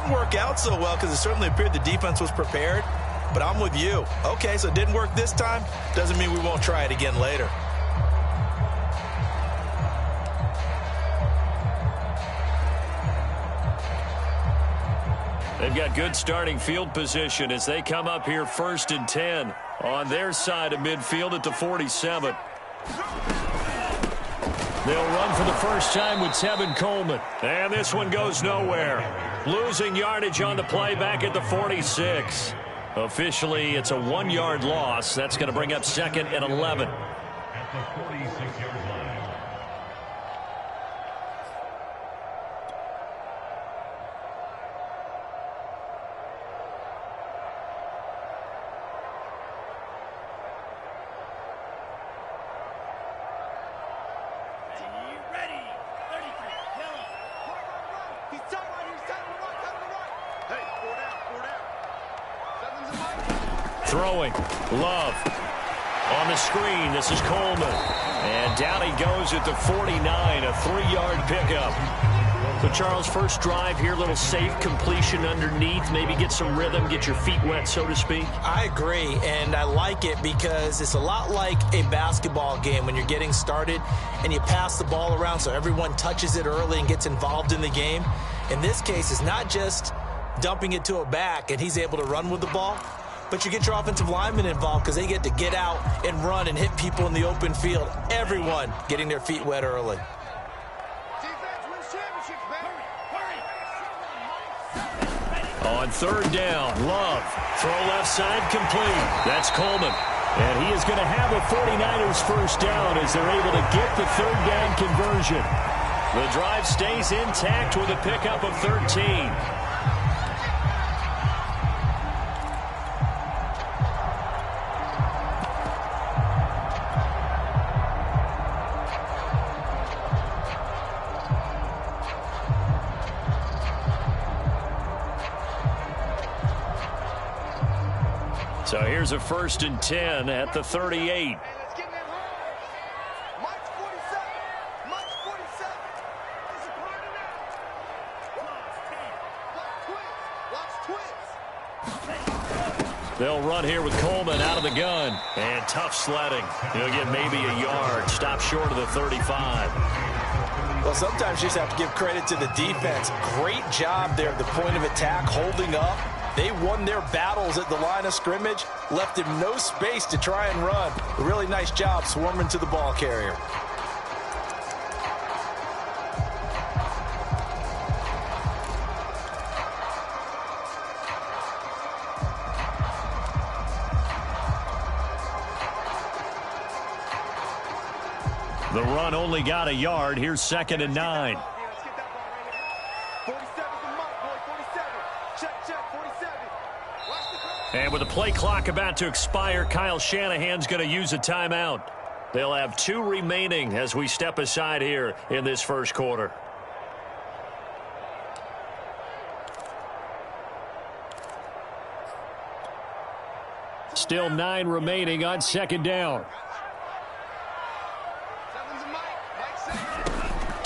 didn't work out so well because it certainly appeared the defense was prepared. But I'm with you. Okay, so it didn't work this time. Doesn't mean we won't try it again later. They've got good starting field position as they come up here 1st and 10 on their side of midfield at the 47. They'll run for the first time with Tevin Coleman. And this one goes nowhere. Losing yardage on the play back at the 46. Officially, it's a 1-yard loss. That's going to bring up 2nd and 11. At the 46-yard line. Throwing. Love. On the screen, this is Coleman. And down he goes at the 49, a 3-yard pickup. So, Charles, first drive here, little safe completion underneath. Maybe get some rhythm, get your feet wet, so to speak. I agree, and I like it because it's a lot like a basketball game when you're getting started and you pass the ball around so everyone touches it early and gets involved in the game. In this case, it's not just dumping it to a back and he's able to run with the ball, but you get your offensive linemen involved because they get to get out and run and hit people in the open field. Everyone getting their feet wet early. On 3rd down, Love. Throw left side complete. That's Coleman. And he is going to have a 49ers first down as they're able to get the 3rd down conversion. The drive stays intact with a pickup of 13. So here's a 1st and 10 at the 38. They'll run here with Coleman out of the gun. And tough sledding. He'll get maybe a yard. Stop short of the 35. Well, sometimes you just have to give credit to the defense. Great job there at the point of attack, holding up. They won their battles at the line of scrimmage, left him no space to try and run. A really nice job swarming to the ball carrier. The run only got a yard. Here's 2nd and 9. And with the play clock about to expire, Kyle Shanahan's going to use a timeout. They'll have 2 remaining as we step aside here in this first quarter. Still 9 remaining on 2nd down.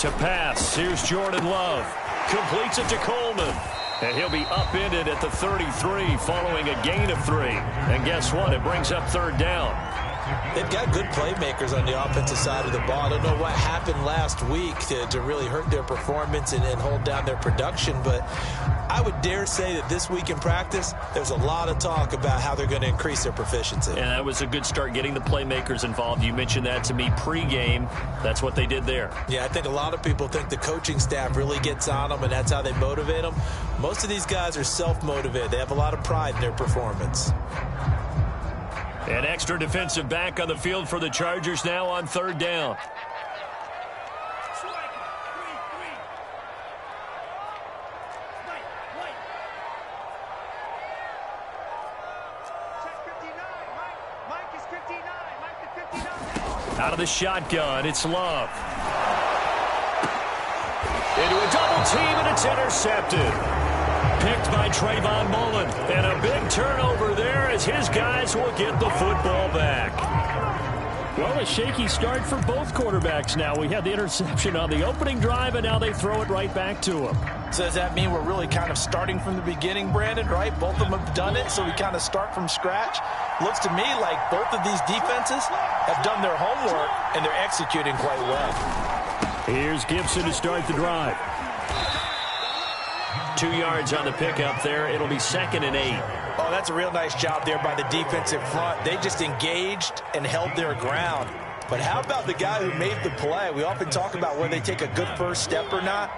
To pass, here's Jordan Love. Completes it to Coleman. And he'll be upended at the 33 following a gain of 3. And guess what? It brings up 3rd down. They've got good playmakers on the offensive side of the ball. I don't know what happened last week to really hurt their performance and hold down their production, but I would dare say that this week in practice, there's a lot of talk about how they're going to increase their proficiency. And that was a good start getting the playmakers involved. You mentioned that to me pregame. That's what they did there. Yeah, I think a lot of people think the coaching staff really gets on them, and that's how they motivate them. Most of these guys are self-motivated. They have a lot of pride in their performance. An extra defensive back on the field for the Chargers now on 3rd down. Out of the shotgun, it's Love. Into a double team, and it's intercepted. Picked by Trayvon Mullen. And a big turnover there as his guys will get the football back. Well, a shaky start for both quarterbacks now. We had the interception on the opening drive, and now they throw it right back to him. So does that mean we're really kind of starting from the beginning, Brandon, right? Both of them have done it, so we kind of start from scratch. Looks to me like both of these defenses have done their homework, and they're executing quite well. Here's Gibson to start the drive. 2 yards on the pickup there. It'll be 2nd and 8. Oh, that's a real nice job there by the defensive front. They just engaged and held their ground. But how about the guy who made the play? We often talk about whether they take a good first step or not.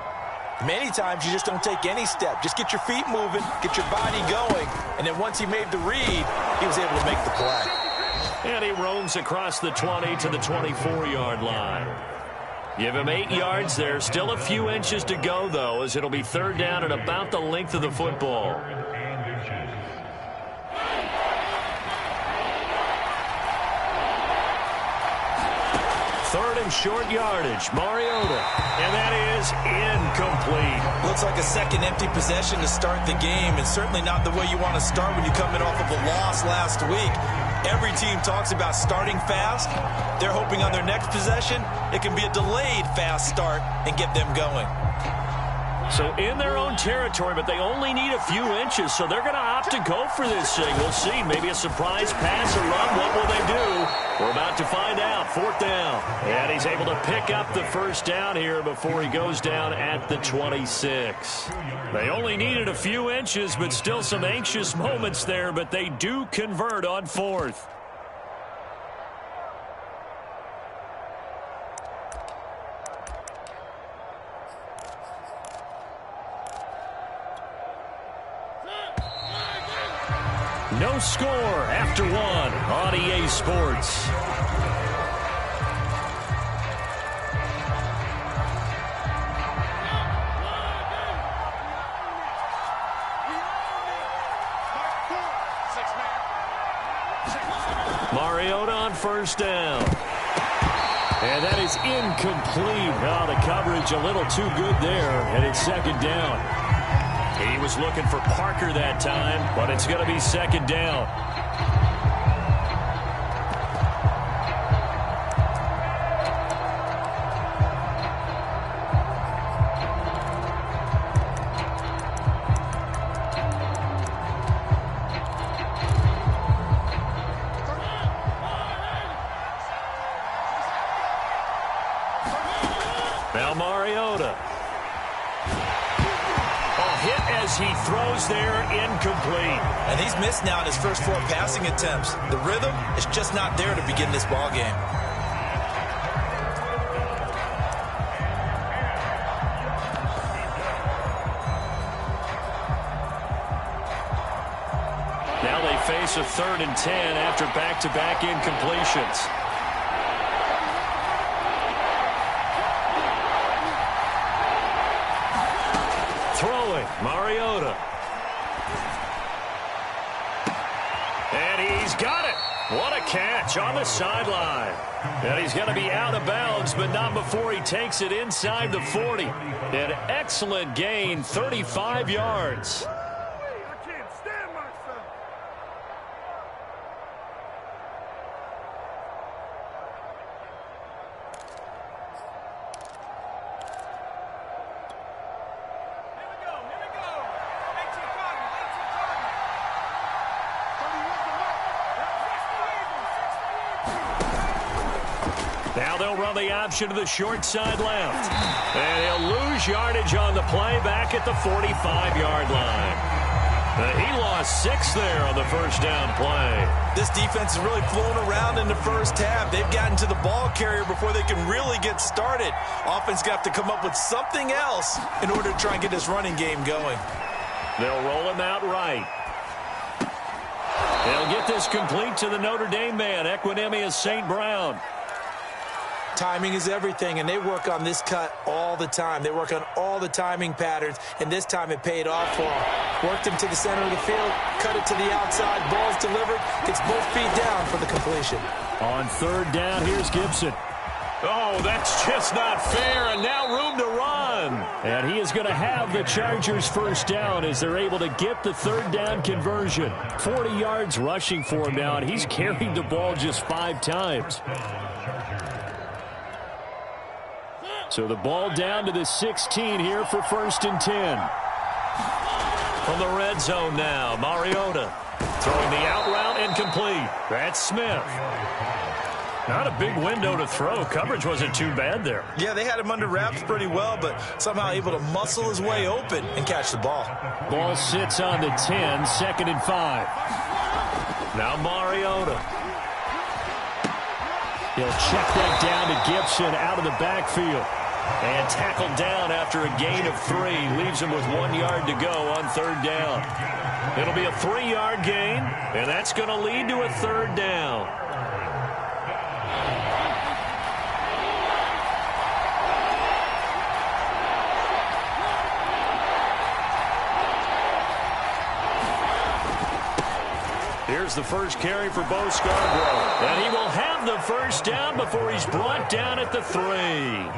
Many times you just don't take any step. Just get your feet moving, get your body going, and then once he made the read, he was able to make the play. And he roams across the 20 to the 24-yard line. Give him 8 yards there. Still a few inches to go, though, as it'll be 3rd down and about the length of the football. 3rd and short yardage. Mariota. And that is incomplete. Looks like a second empty possession to start the game, and certainly not the way you want to start when you're coming off of a loss last week. Every team talks about starting fast. They're hoping on their next possession it can be a delayed fast start and get them going. So in their own territory, but they only need a few inches, so they're going to opt to go for this thing. We'll see. Maybe a surprise pass or run. What will they do? We're about to find out. 4th down. And he's able to pick up the 1st down here before he goes down at the 26. They only needed a few inches, but still some anxious moments there, but they do convert on 4th. No score after 1 on EA Sports. Mariota on 1st down. And that is incomplete. Oh, the coverage a little too good there, and it's 2nd down. He was looking for Parker that time, but it's going to be 2nd down. Now Mariota. He throws there, incomplete. And he's missed now in his first 4 passing attempts. The rhythm is just not there to begin this ball game. Now they face a 3rd and 10 after back-to-back incompletions. Mariota. And he's got it. What a catch on the sideline. And he's going to be out of bounds, but not before he takes it inside the 40. An excellent gain, 35 yards. Now they'll run the option to the short side left. And he'll lose yardage on the play back at the 45-yard line. He lost 6 there on the 1st down play. This defense is really flown around in the first half. They've gotten to the ball carrier before they can really get started. Offense got to come up with something else in order to try and get this running game going. They'll roll him out right. They'll get this complete to the Notre Dame man, Equinemius St. Brown. Timing is everything, and they work on this cut all the time. They work on all the timing patterns, and this time it paid off for them. Worked him to the center of the field, cut it to the outside, ball's delivered, gets both feet down for the completion. On 3rd down, here's Gibson. Oh, that's just not fair, and now room to run. And he is going to have the Chargers 1st down as they're able to get the 3rd down conversion. 40 yards rushing for him now, and he's carried the ball just 5 times. So the ball down to the 16 here for 1st and 10. From the red zone now, Mariota throwing the out route incomplete. That's Smith. Not a big window to throw. Coverage wasn't too bad there. Yeah, they had him under wraps pretty well, but somehow able to muscle his way open and catch the ball. Ball sits on the 10, 2nd and 5. Now Mariota. He'll check that down to Gibson out of the backfield. And tackled down after a gain of 3. Leaves him with 1 yard to go on 3rd down. It'll be a 3-yard gain, and that's going to lead to a 3rd down. Here's the first carry for Bo Scarborough. And he will have the 1st down before he's brought down at the 3.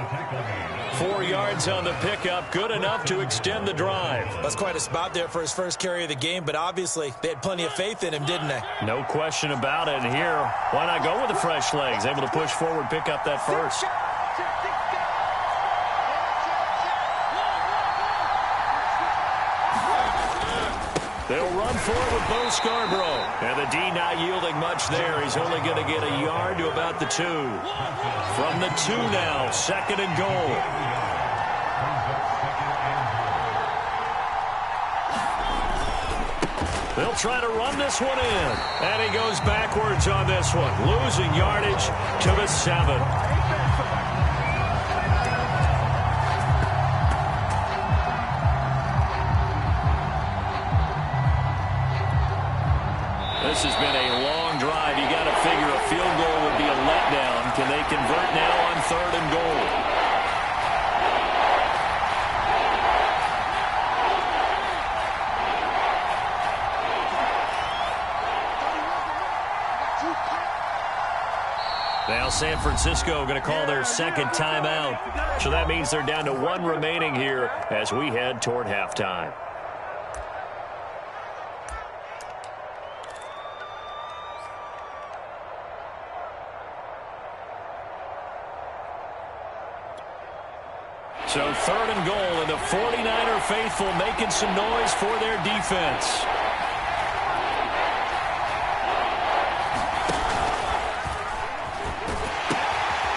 4 yards on the pickup, good enough to extend the drive. That's quite a spot there for his first carry of the game, but obviously they had plenty of faith in him, didn't they? No question about it. And here, why not go with the fresh legs? Able to push forward, pick up that 1st. They'll run forward with Bo Scarborough. And the D not yielding much there. He's only going to get a yard to about the 2. From the 2 now, 2nd and goal. They'll try to run this one in. And he goes backwards on this one, losing yardage to the 7. This has been a long drive. You got to figure a field goal would be a letdown. Can they convert now on 3rd and goal? Now San Francisco going to call their 2nd timeout. So that means they're down to 1 remaining here as we head toward halftime. So 3rd and goal, and the 49er faithful making some noise for their defense.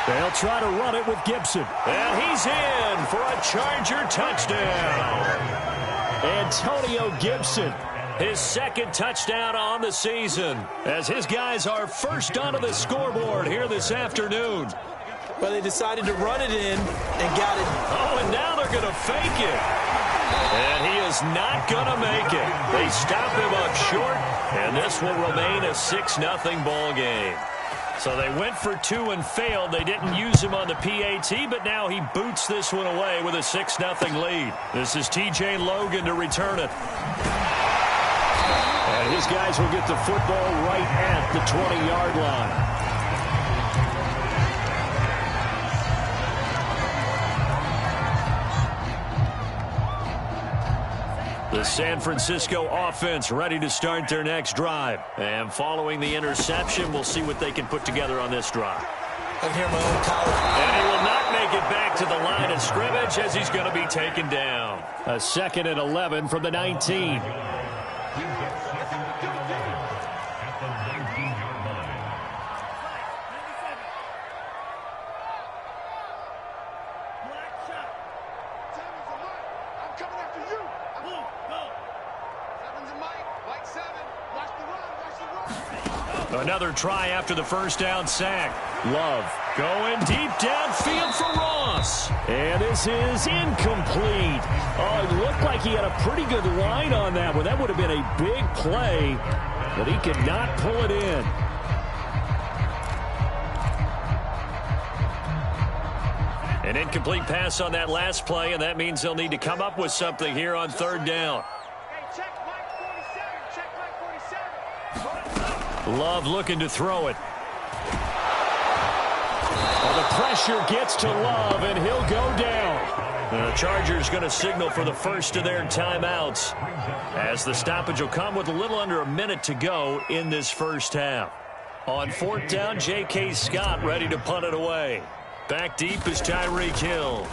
They'll try to run it with Gibson. And he's in for a Charger touchdown. Antonio Gibson, his 2nd touchdown on the season, as his guys are first onto the scoreboard here this afternoon. Well, they decided to run it in and got it. Oh, and now they're going to fake it. And he is not going to make it. They stop him up short, and this will remain a 6-0 ball game. So they went for 2 and failed. They didn't use him on the PAT, but now he boots this one away with a 6-0 lead. This is TJ Logan to return it. And his guys will get the football right at the 20-yard line. The San Francisco offense ready to start their next drive. And following the interception, we'll see what they can put together on this drive. I can hear my own college. And he will not make it back to the line of scrimmage as he's going to be taken down. A 2nd and 11 from the 19. Another try after the 1st down sack. Love going deep downfield for Ross. And this is incomplete. Oh, it looked like he had a pretty good line on that one. That would have been a big play, but he could not pull it in. An incomplete pass on that last play, and that means they'll need to come up with something here on 3rd down. Love looking to throw it. Well, the pressure gets to Love, and he'll go down. The Chargers going to signal for the first of their timeouts, as the stoppage will come with a little under a minute to go in this 1st half. On 4th down, J.K. Scott ready to punt it away. Back deep is Tyreek Hill.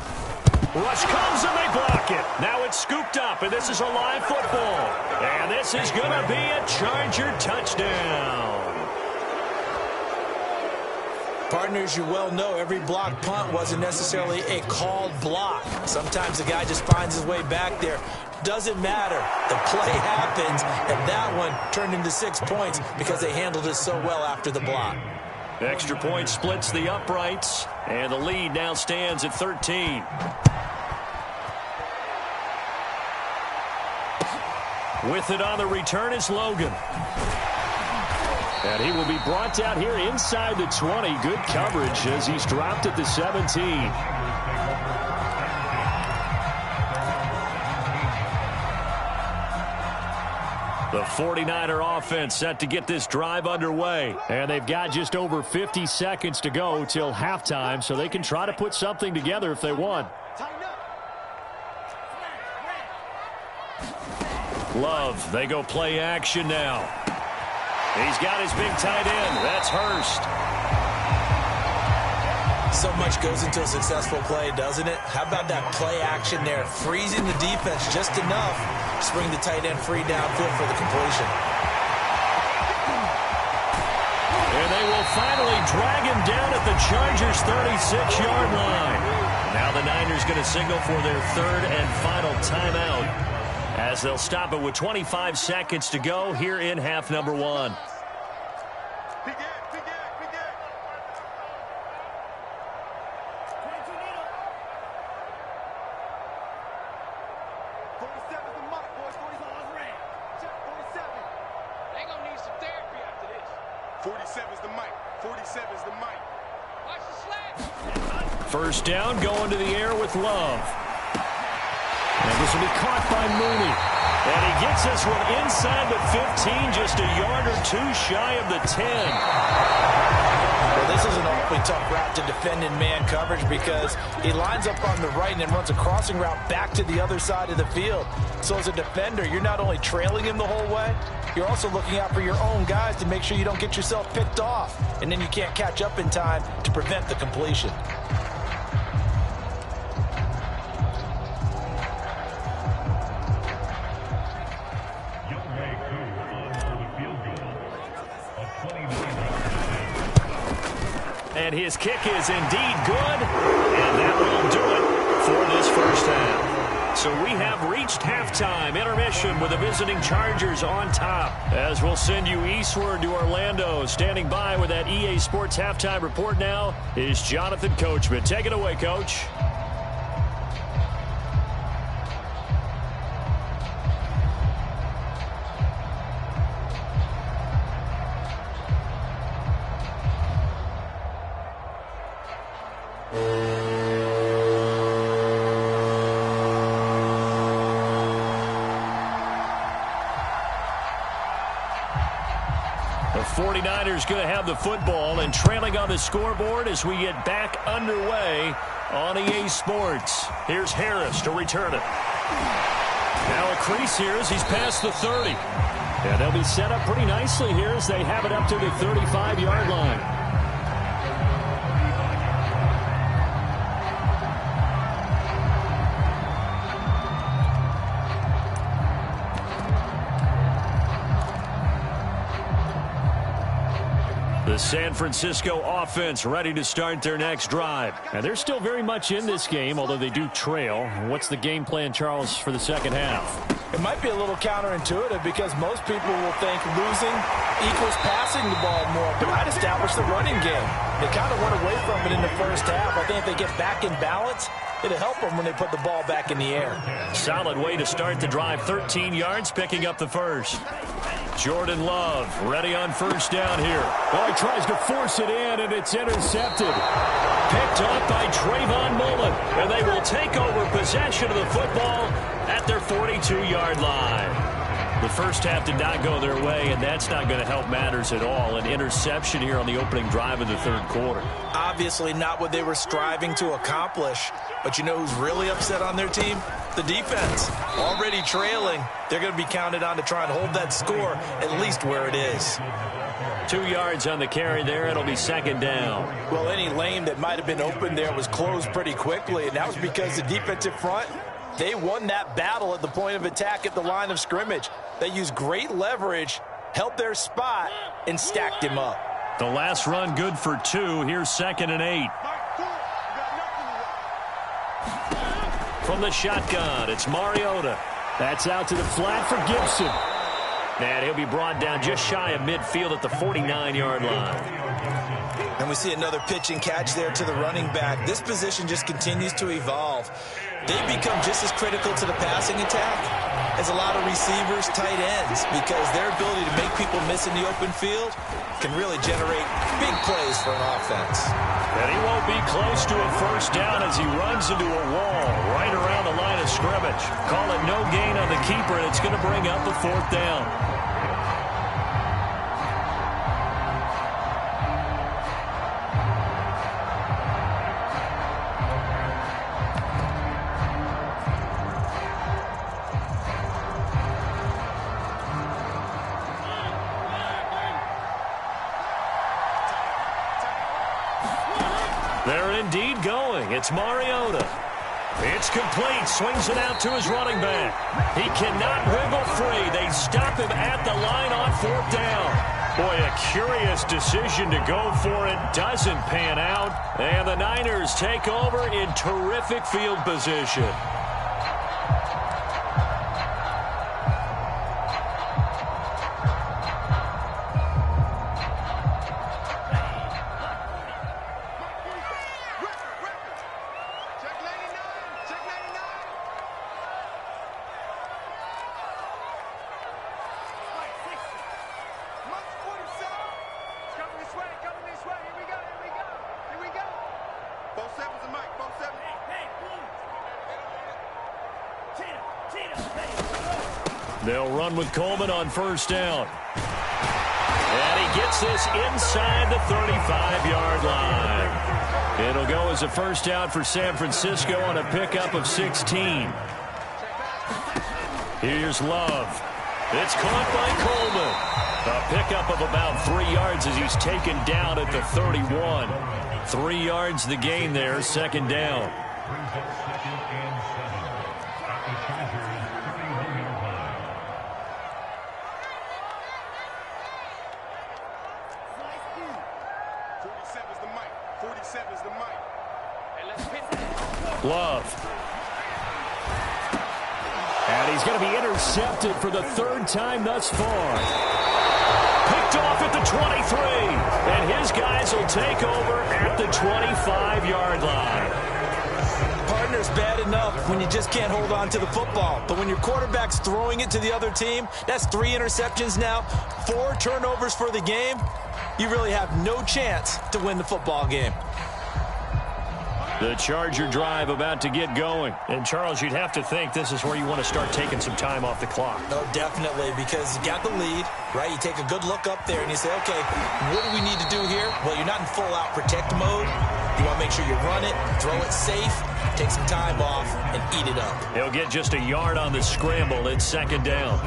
Rush comes and they block it. Now it's scooped up, and this is a live football. And this is going to be a Charger touchdown. Partners, you well know every block punt wasn't necessarily a called block. Sometimes the guy just finds his way back there. Doesn't matter. The play happens, and that one turned into 6 points because they handled it so well after the block. Extra point splits the uprights, and the lead now stands at 13. With it on the return is Logan. And he will be brought down here inside the 20. Good coverage as he's dropped at the 17. The 49er offense set to get this drive underway. And they've got just over 50 seconds to go till halftime, so they can try to put something together if they want. Love, they go play action now. He's got his big tight end. That's Hurst. So much goes into a successful play, doesn't it? How about that play action there? Freezing the defense just enough to bring the tight end free downfield for the completion. And they will finally drag him down at the Chargers' 36-yard line. Now the Niners going to signal for their third and final timeout, as they'll stop it with 25 seconds to go here in half number one. First down, going to the air with Love. And this will be caught by Mooney. And he gets this one inside the 15, just a yard or two shy of the 10. Well, this is an awfully tough route to defend in man coverage because he lines up on the right and then runs a crossing route back to the other side of the field. So as a defender, you're not only trailing him the whole way, you're also looking out for your own guys to make sure you don't get yourself picked off. And then you can't catch up in time to prevent the completion. And his kick is indeed good, and that will do it for this first half. So we have reached halftime intermission with the visiting Chargers on top. As we'll send you eastward to Orlando. Standing by with that EA Sports halftime report now is Jonathan Coachman. Take it away, Coach. The 49ers going to have the football and trailing on the scoreboard as we get back underway on EA Sports. Here's Harris to return it. Now a crease here as he's past the 30. And they'll be set up pretty nicely here as they have it up to the 35-yard line. The San Francisco offense ready to start their next drive. And they're still very much in this game, although they do trail. What's the game plan, Charles, for the second half? It might be a little counterintuitive because most people will think losing equals passing the ball more, but I'd establish the running game. They kind of went away from it in the first half. I think if they get back in balance, it'll help them when they put the ball back in the air. Solid way to start the drive. 13 yards, picking up the first. Jordan Love ready on first down here. Oh, he tries to force it in, and it's intercepted. Picked up by Trayvon Mullen, and they will take over possession of the football at their 42-yard line. The first half did not go their way, and that's not going to help matters at all. An interception here on the opening drive of the third quarter. Obviously not what they were striving to accomplish, but you know who's really upset on their team? The defense already trailing. They're going to be counted on to try and hold that score at least where it is. 2 yards on the carry there. It'll be second down. Well, any lane that might have been open there was closed pretty quickly, and that was because the defensive front, they won that battle at the point of attack at the line of scrimmage. They used great leverage, held their spot, and stacked him up. The last run good for 2. Here's 2nd and 8. From the shotgun, it's Mariota. That's out to the flat for Gibson. And he'll be brought down just shy of midfield at the 49-yard line. And we see another pitch and catch there to the running back. This position just continues to evolve. They become just as critical to the passing attack as a lot of receivers, tight ends, because their ability to make people miss in the open field can really generate big plays for an offense. And he won't be close to a first down as he runs into a wall right around the line of scrimmage. Call it no gain on the keeper, and it's going to bring up a 4th down. They're indeed going. It's Mariota. It's complete. Swings it out to his running back. He cannot wriggle free. They stop him at the line on 4th down. Boy, a curious decision to go for it. Doesn't pan out. And the Niners take over in terrific field position. They'll run with Coleman on 1st down. And he gets this inside the 35-yard line. It'll go as a first down for San Francisco on a pickup of 16. Here's Love. It's caught by Coleman. A pickup of about 3 yards as he's taken down at the 31. 3 yards the gain there, 2nd down. Love. And he's going to be intercepted for the 3rd time thus far. Picked off at the 23. And his guys will take over at the 25-yard line. Partner's bad enough when you just can't hold on to the football. But when your quarterback's throwing it to the other team, that's 3 interceptions now, 4 turnovers for the game. You really have no chance to win the football game. The Charger drive about to get going. And, Charles, you'd have to think this is where you want to start taking some time off the clock. Oh, definitely, because you got the lead, right? You take a good look up there and you say, okay, what do we need to do here? Well, you're not in full-out protect mode. You want to make sure you run it, throw it safe, take some time off, and eat it up. He'll get just a yard on the scramble. It's 2nd down.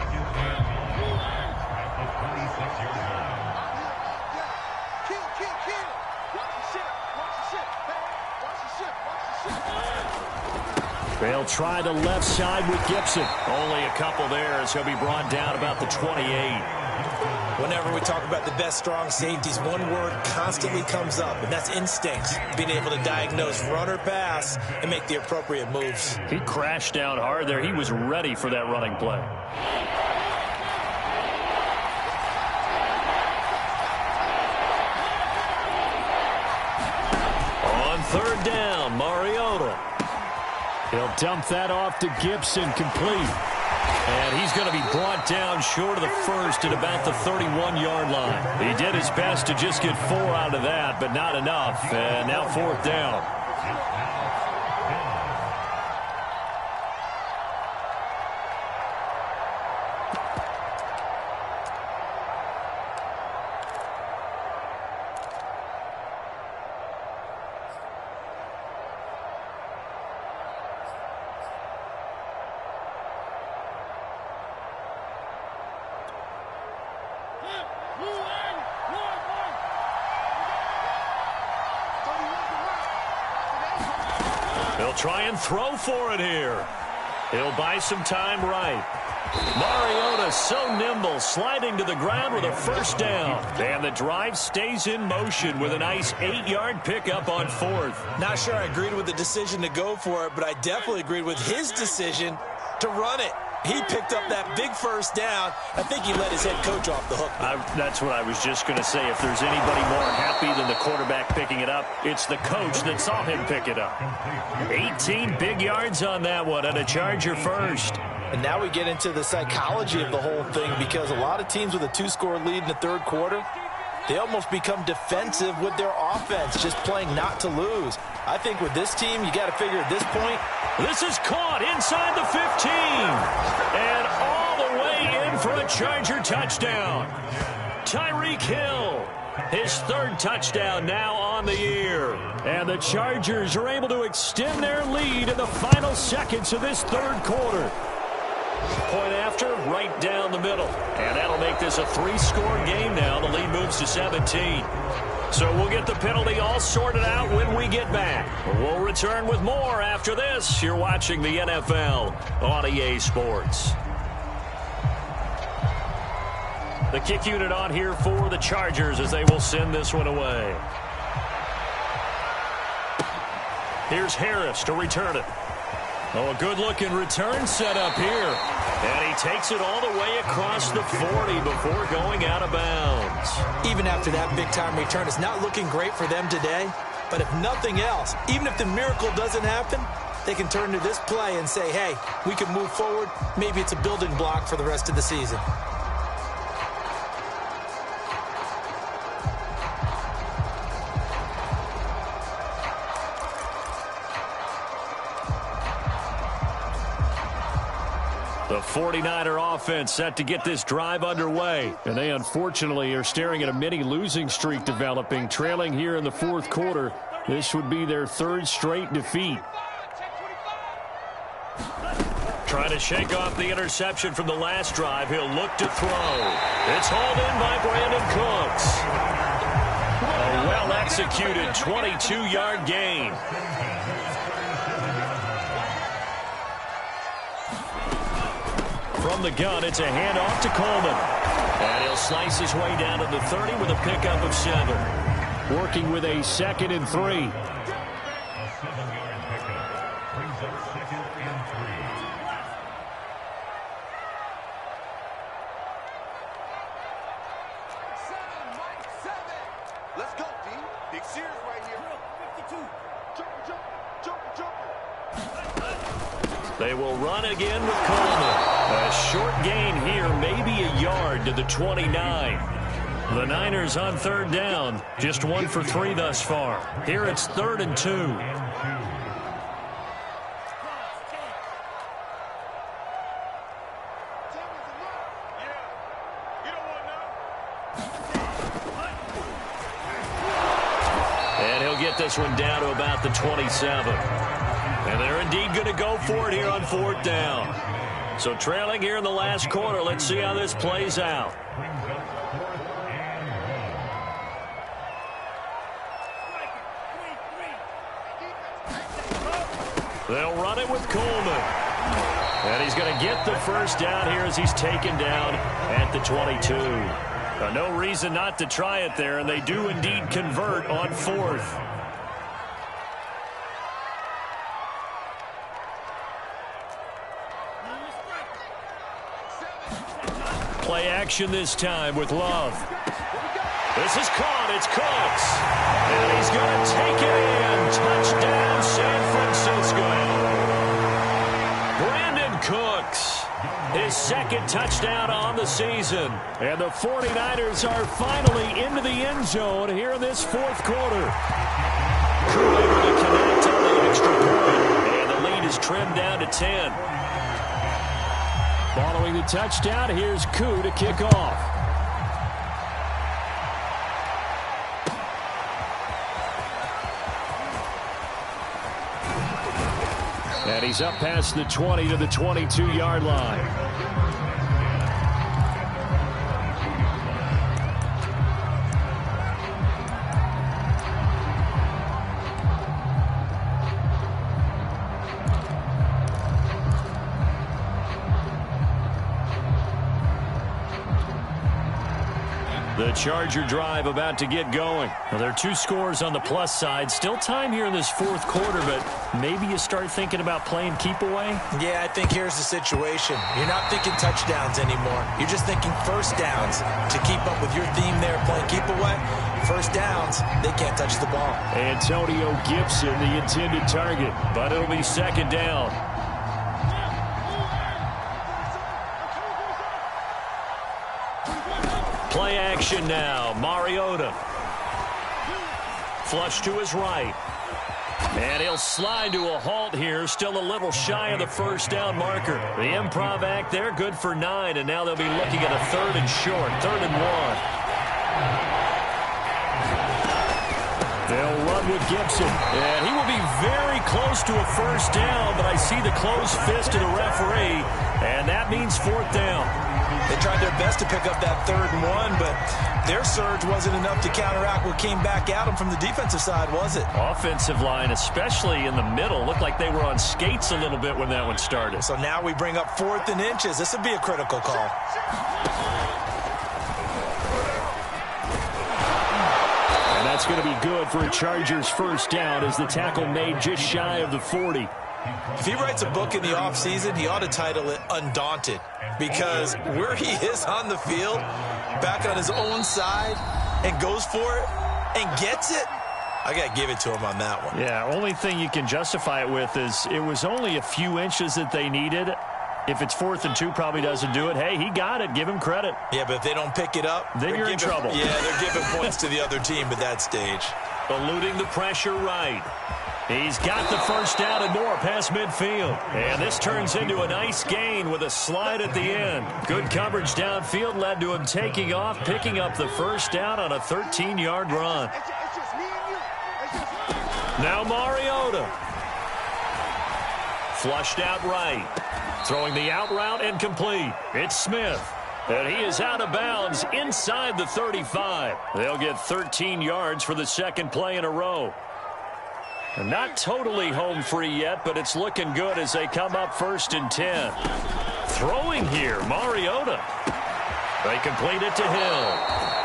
They'll try the left side with Gibson. Only a couple there as he'll be brought down about the 28. Whenever we talk about the best strong safeties, one word constantly comes up, and that's instinct. Being able to diagnose run or pass and make the appropriate moves. He crashed down hard there. He was ready for that running play. On 3rd down, Mariota. He'll dump that off to Gibson, complete. And he's going to be brought down short of the first at about the 31-yard line. He did his best to just get 4 out of that, but not enough. And now 4th down. He'll try and throw for it here. He'll buy some time right. Mariota so nimble, sliding to the ground with a first down. And the drive stays in motion with a nice 8-yard pickup on fourth. Not sure I agreed with the decision to go for it, but I definitely agreed with his decision to run it. He picked up that big first down. I think he let his head coach off the hook. That's what I was just going to say. If there's anybody more happy than the quarterback picking it up, it's the coach that saw him pick it up. 18 big yards on that one, and a Charger first. And now we get into the psychology of the whole thing, because a lot of teams with a 2-score lead in the third quarter, they almost become defensive with their offense, just playing not to lose. I think with this team, you got to figure at this point. This is caught inside the 15. And all the way in for a Charger touchdown. Tyreek Hill, his third touchdown now on the year. And the Chargers are able to extend their lead in the final seconds of this third quarter. Point after, right down the middle. And that'll make this a 3-score game now. The lead moves to 17. So we'll get the penalty all sorted out when we get back. We'll return with more after this. You're watching the NFL on EA Sports. The kick unit on here for the Chargers as they will send this one away. Here's Harris to return it. Oh, a good-looking return set up here. And he takes it all the way across the 40 before going out of bounds. Even after that big-time return, it's not looking great for them today. But if nothing else, even if the miracle doesn't happen, they can turn to this play and say, hey, we can move forward. Maybe it's a building block for the rest of the season. The 49er offense set to get this drive underway. And they unfortunately are staring at a mini losing streak developing, trailing here in the fourth quarter. This would be their third straight defeat. Trying to shake off the interception from the last drive. He'll look to throw. It's hauled in by Brandon Cooks. A well-executed 22-yard gain. From the gun, it's a handoff to Coleman. And he'll slice his way down to the 30 with a pickup of 7. Working with a 2nd and 3. A 7-yard pickup brings up 2nd and 3. Let's go, D. Big Sears right here. 52. Jump. They will run again with Coleman. A short gain here, maybe a yard to the 29. The Niners on third down, just 1 for 3 thus far. Here it's 3rd and 2. And he'll get this one down to about the 27. And they're indeed going to go for it here on 4th down. So trailing here in the last quarter, let's see how this plays out. They'll run it with Coleman. And he's going to get the first down here as he's taken down at the 22. No reason not to try it there, and they do indeed convert on 4th. Play action this time with Love. This is caught. It's Cooks. And he's going to take it in. Touchdown, San Francisco. Brandon Cooks, his 2nd touchdown on the season. And the 49ers are finally into the end zone here in this 4th quarter. Crew able to connect on the extra point. And the lead is trimmed down to 10. Following the touchdown, here's Koo to kick off. And he's up past the 20 to the 22-yard line. The Charger drive about to get going. Well, there are 2 scores on the plus side. Still time here in this fourth quarter, but maybe you start thinking about playing keep away? Yeah, I think here's the situation. You're not thinking touchdowns anymore. You're just thinking first downs. To keep up with your theme there, playing keep away, first downs, they can't touch the ball. Antonio Gibson, the intended target, but it'll be second down. Play action now. Mariota. Flush to his right. And he'll slide to a halt here. Still a little shy of the first down marker. The improv act there, good for 9. And now they'll be looking at a 3rd and short. 3rd and 1. They'll run with Gibson. And he will be very close to a first down. But I see the closed fist of the referee. And that means 4th down. They tried their best to pick up that 3rd and 1, but their surge wasn't enough to counteract what came back at them from the defensive side, was it? Offensive line, especially in the middle, looked like they were on skates a little bit when that one started. So now we bring up 4th and inches. This would be a critical call. And that's going to be good for a Chargers first down as the tackle made just shy of the 40. If he writes a book in the offseason, he ought to title it Undaunted, because where he is on the field, back on his own side, and goes for it and gets it, I got to give it to him on that one. Yeah, only thing you can justify it with is it was only a few inches that they needed. If it's 4th and 2, probably doesn't do it. Hey, he got it. Give him credit. Yeah, but if they don't pick it up, then you're in trouble. Yeah, they're giving points to the other team at that stage. Eluding the pressure right. He's got the first down and more past midfield. And this turns into a nice gain with a slide at the end. Good coverage downfield led to him taking off, picking up the first down on a 13-yard run. Now Mariota. Flushed out right. Throwing the out route incomplete. It's Smith. And he is out of bounds inside the 35. They'll get 13 yards for the second play in a row. And not totally home free yet, but it's looking good as they come up 1st and 10. Throwing here, Mariota. They complete it to Hill.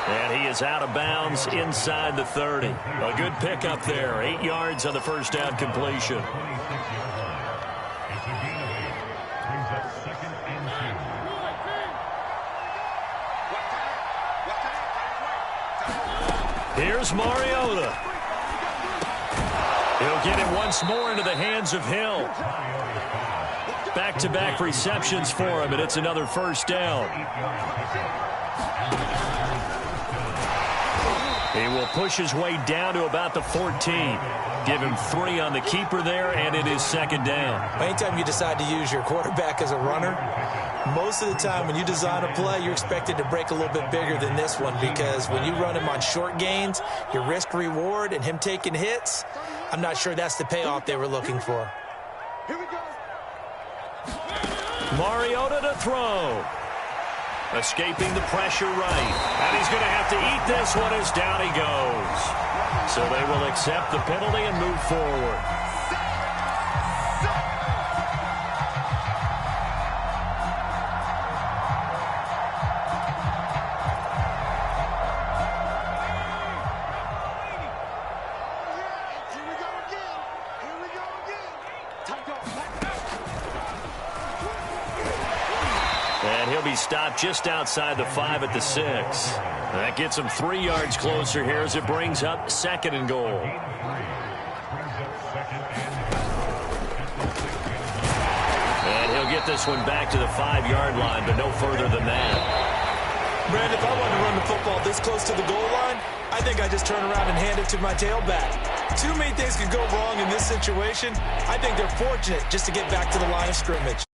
And he is out of bounds inside the 30. A good pickup there. 8 yards on the first down completion. Here's Mariota. He'll get it once more into the hands of Hill. Back-to-back receptions for him, and it's another first down. He will push his way down to about the 14. Give him 3 on the keeper there, and it is second down. Anytime you decide to use your quarterback as a runner, most of the time when you design a play, you're expected to break a little bit bigger than this one, because when you run him on short gains, your risk-reward and him taking hits, I'm not sure that's the payoff they were looking for. Here we go. Mariota to throw. Escaping the pressure right. And he's going to have to eat this one as down he goes. So they will accept the penalty and move forward. And he'll be stopped just outside the 5 at the 6. That gets him 3 yards closer here as it brings up 2nd and goal. And he'll get this one back to the 5-yard line, but no further than that. Brad, if I wanted to run the football this close to the goal line, I think I just turn around and hand it to my tailback. Too many things could go wrong in this situation. I think they're fortunate just to get back to the line of scrimmage.